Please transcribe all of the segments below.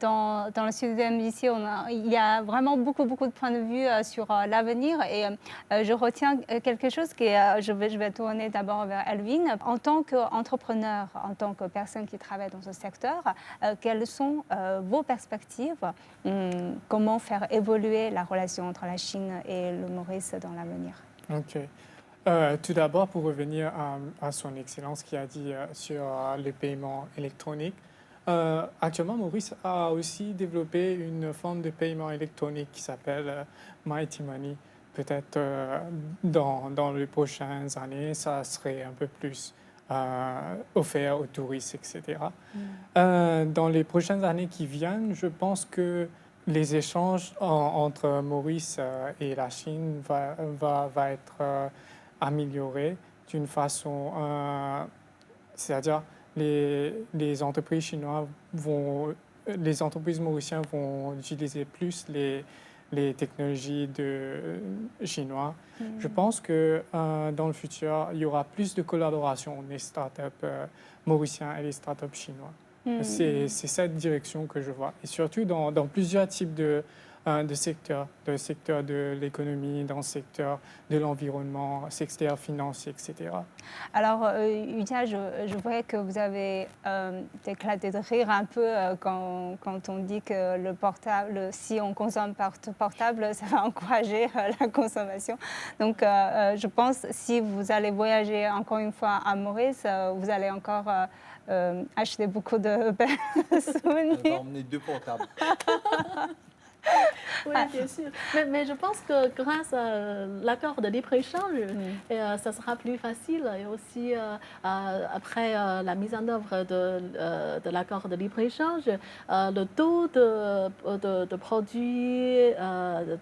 Dans le sud d'ici, il y a vraiment beaucoup, beaucoup de points de vue sur l'avenir et je retiens quelque chose je vais tourner d'abord vers Elvin. En tant qu'entrepreneur, en tant que personne qui travaille dans ce secteur, quelles sont vos perspectives? Comment faire évoluer la relation entre la Chine et le Maurice dans l'avenir? Ok. Tout d'abord, pour revenir à son Excellence qui a dit sur les paiements électroniques, actuellement, Maurice a aussi développé une forme de paiement électronique qui s'appelle Mighty Money. Peut-être dans les prochaines années, ça serait un peu plus offert aux touristes, etc. Dans les prochaines années qui viennent, je pense que les échanges entre Maurice et la Chine va être améliorés d'une façon, c'est-à-dire les entreprises chinoises les entreprises mauriciennes vont utiliser plus les technologies chinoises. Je pense que dans le futur, il y aura plus de collaboration entre les startups mauriciens et les startups chinois. C'est cette direction que je vois. Et surtout dans plusieurs types de secteurs, dans le secteur de l'économie, dans le secteur de l'environnement, secteur financier, etc. Alors, Yudia, je voyais que vous avez éclaté de rire un peu quand on dit que le portable, si on consomme par portable, ça va encourager la consommation. Donc, je pense si vous allez voyager encore une fois à Maurice, vous allez encore acheter beaucoup de belles Elle va souvenirs. emmener 2 portables. Oui, bien sûr. Mais je pense que grâce à l'accord de libre-échange, ça sera plus facile. Et aussi, après la mise en œuvre de l'accord de libre-échange, le taux de produits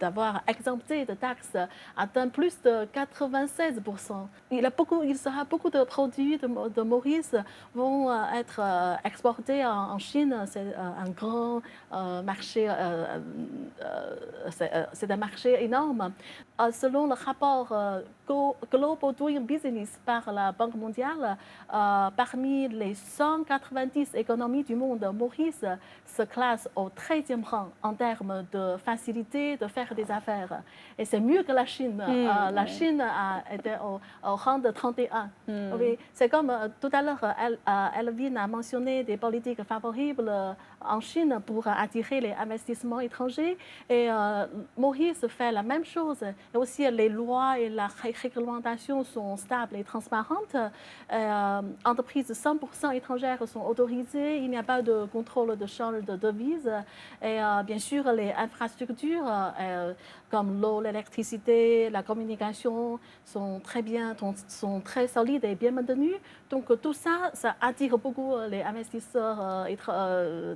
d'avoir exempté de taxes atteint plus de 96%. Il sera beaucoup de produits de Maurice vont être exportés en Chine. C'est un grand marché. C'est un marché énorme. Selon le rapport Global Doing Business par la Banque mondiale, parmi les 190 économies du monde, Maurice se classe au 13e rang en termes de facilité de faire des affaires. Et c'est mieux que la Chine. La Chine a été au rang de 31. Oui, c'est comme tout à l'heure, Elvin a mentionné des politiques favorables en Chine pour attirer les investissements étrangers. Et Maurice fait la même chose. Et aussi, les lois et la réglementation sont stables et transparentes. Entreprises 100% étrangères sont autorisées. Il n'y a pas de contrôle de change de devises. Et bien sûr, les infrastructures comme l'eau, l'électricité, la communication sont sont très solides et bien maintenues. Donc tout ça, ça attire beaucoup les investisseurs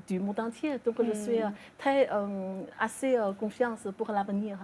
du monde entier. Donc je suis assez confiance pour l'avenir.